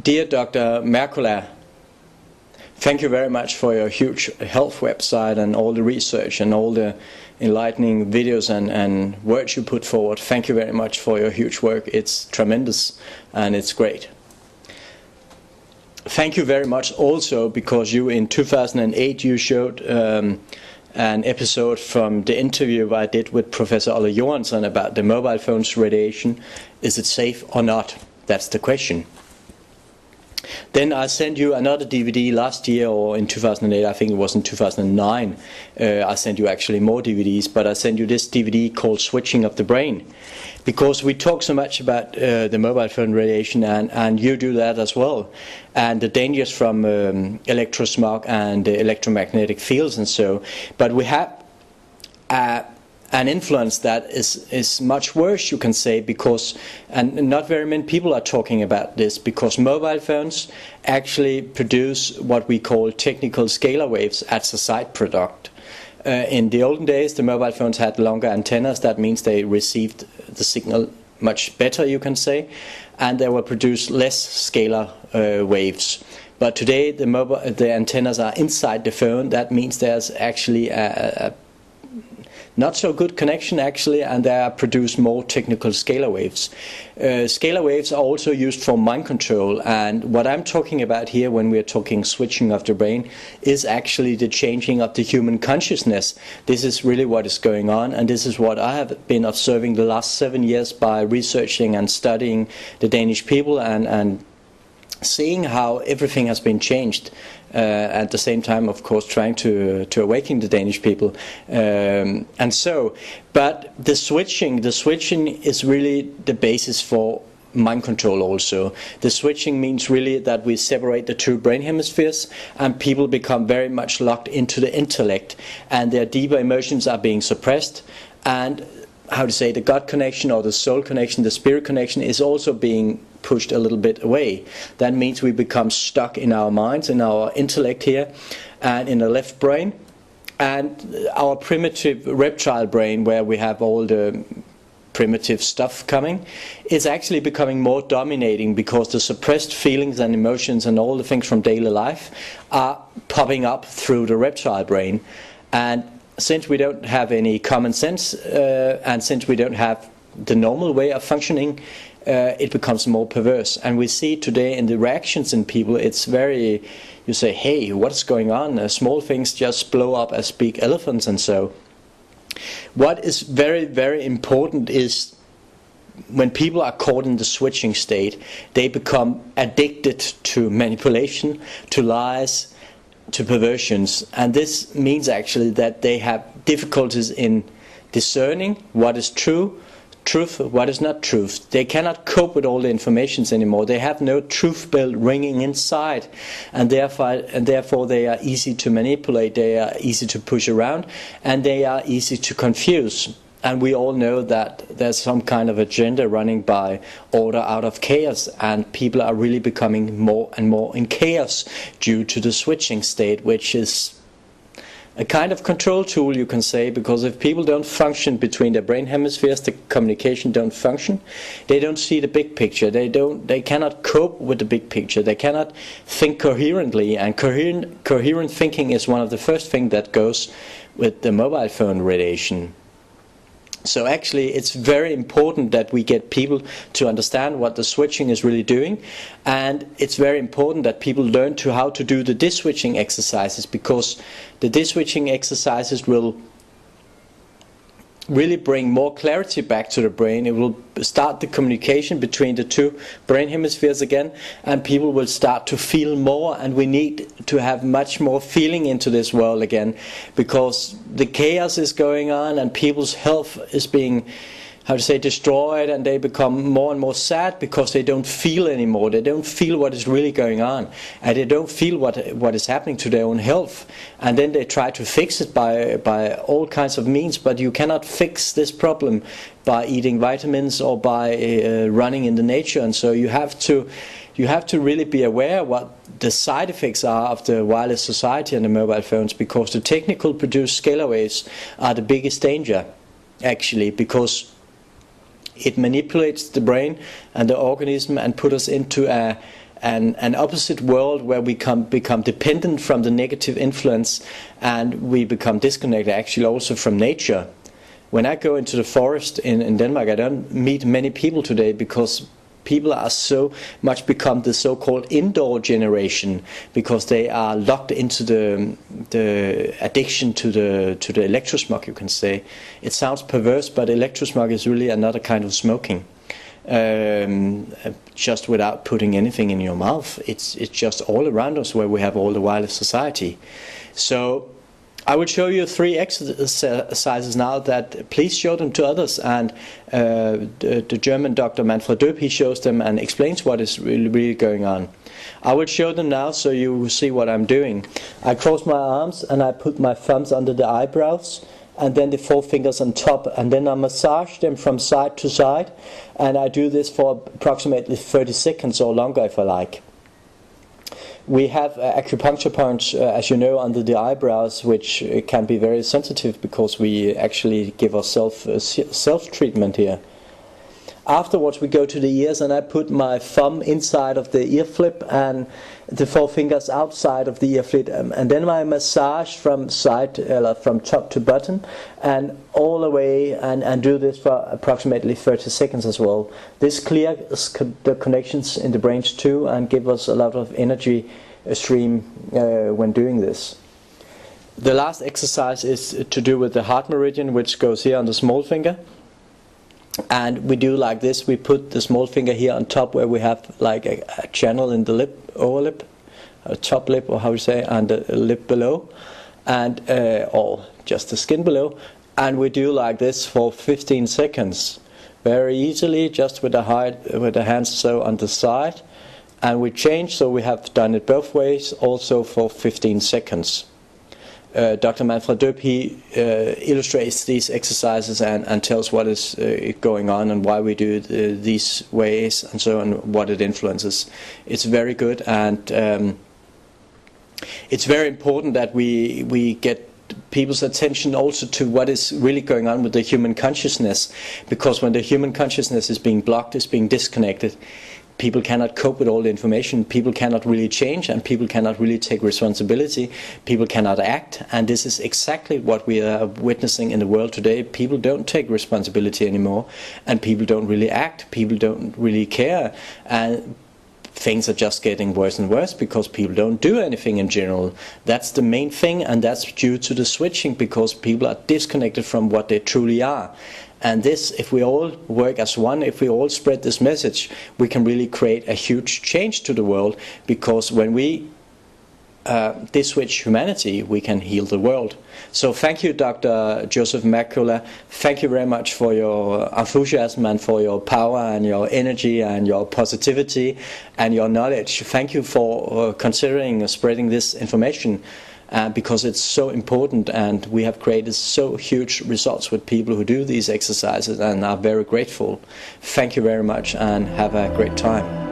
Dear Dr. Mercola, thank you very much for your huge health website and all the research and all the enlightening videos and words you put forward. Thank you very much for your huge work. It's tremendous and it's great. Thank you very much also because you in 2008 you showed an episode from the interview I did with Professor Olle Johansson about the mobile phone's radiation. Is it safe or not? That's the question. Then I sent you another DVD last year, or in 2008, I think it was in 2009. I sent you actually more DVDs, but I sent you this DVD called Switching of the Brain. Because we talk so much about the mobile phone radiation, and you do that as well, and the dangers from electrosmog and electromagnetic fields and so. But we have an influence that is much worse, you can say, because, and not very many people are talking about this, because mobile phones actually produce what we call technical scalar waves as a side product. In the olden days, the mobile phones had longer antennas. That means they received the signal much better, you can say, and they will produce less scalar waves. But today, the antennas are inside the phone. That means there's actually a not so good connection actually, and they produce more technical scalar waves. Scalar waves are also used for mind control, and what I'm talking about here when we're talking switching of the brain is actually the changing of the human consciousness. This is really what is going on, and this is what I have been observing the last 7 years by researching and studying the Danish people and seeing how everything has been changed. At the same time, of course, trying to awaken the Danish people, but the switching is really the basis for mind control. Also, the switching means really that we separate the two brain hemispheres, and people become very much locked into the intellect, and their deeper emotions are being suppressed, and how to say, the God connection or the soul connection, the spirit connection is also being pushed a little bit away. That means we become stuck in our minds, in our intellect here, and in the left brain, and our primitive reptile brain, where we have all the primitive stuff coming, is actually becoming more dominating, because the suppressed feelings and emotions and all the things from daily life are popping up through the reptile brain. And since we don't have any common sense, and since we don't have the normal way of functioning, it becomes more perverse. And we see today in the reactions in people, it's very, you say, hey, what's going on? Small things just blow up as big elephants and so. What is very, very important is when people are caught in the switching state, they become addicted to manipulation, to lies, to perversions, and this means actually that they have difficulties in discerning what is truth, what is not truth. They cannot cope with all the informations anymore. They have no truth bell ringing inside, and therefore they are easy to manipulate, they are easy to push around, and they are easy to confuse. And we all know that there's some kind of agenda running by order out of chaos, and people are really becoming more and more in chaos due to the switching state, which is a kind of control tool, you can say, because if people don't function between their brain hemispheres, the communication don't function, they don't see the big picture, they cannot cope with the big picture, they cannot think coherently, and coherent thinking is one of the first things that goes with the mobile phone radiation. So actually it's very important that we get people to understand what the switching is really doing, and it's very important that people learn how to do the dis-switching exercises, because the dis-switching exercises will really bring more clarity back to the brain. It will start the communication between the two brain hemispheres again, and people will start to feel more, and we need to have much more feeling into this world again, because the chaos is going on and people's health is being, how to say, destroyed, and they become more and more sad because they don't feel anymore. They don't feel what is really going on, and they don't feel what is happening to their own health, and then they try to fix it by all kinds of means. But you cannot fix this problem by eating vitamins or by running in the nature, and so you have to really be aware what the side effects are of the wireless society and the mobile phones, because the technical produced scalar waves are the biggest danger actually, because it manipulates the brain and the organism and put us into a an opposite world where we become dependent from the negative influence, and we become disconnected actually also from nature. When I go into the forest in Denmark, I don't meet many people today because people are so much become the so-called indoor generation, because they are locked into the addiction to the electrosmog, you can say. It sounds perverse, but electrosmog is really another kind of smoking. Just without putting anything in your mouth. It's just all around us where we have all the wireless society. So I will show you 3 exercises now that please show them to others, and the German Dr. Mercola, he shows them and explains what is really going on. I will show them now so you will see what I'm doing. I cross my arms and I put my thumbs under the eyebrows, and then the 4 fingers on top, and then I massage them from side to side, and I do this for approximately 30 seconds or longer if I like. We have acupuncture points, as you know, under the eyebrows, which can be very sensitive because we actually give ourselves self-treatment here. Afterwards we go to the ears, and I put my thumb inside of the ear flip and the 4 fingers outside of the ear flip, and then I massage from from top to bottom and all the way, and do this for approximately 30 seconds as well. This clears the connections in the brains too, and gives us a lot of energy stream when doing this. The last exercise is to do with the heart meridian, which goes here on the small finger. And we do like this. We put the small finger here on top where we have like a channel in the lip, over lip, top lip, or how you say, and the lip below, and or just the skin below. And we do like this for 15 seconds, very easily, just with the hands so on the side. And we change, so we have done it both ways, also for 15 seconds. Dr. Mercola, he illustrates these exercises and tells what is going on and why we do these ways and so on, what it influences. It's very good, and it's very important that we get people's attention also to what is really going on with the human consciousness, because when the human consciousness is being blocked, is being disconnected, people cannot cope with all the information, people cannot really change, and people cannot really take responsibility, people cannot act, and this is exactly what we are witnessing in the world today. People don't take responsibility anymore, and people don't really act, people don't really care, and things are just getting worse and worse because people don't do anything in general. That's the main thing, and that's due to the switching, because people are disconnected from what they truly are. And this, if we all work as one, if we all spread this message, we can really create a huge change to the world, because when we diswitch humanity, we can heal the world. So thank you, Dr. Joseph Mercola. Thank you very much for your enthusiasm and for your power and your energy and your positivity and your knowledge. Thank you for considering spreading this information. Because it's so important, and we have created so huge results with people who do these exercises and are very grateful. Thank you very much, and have a great time.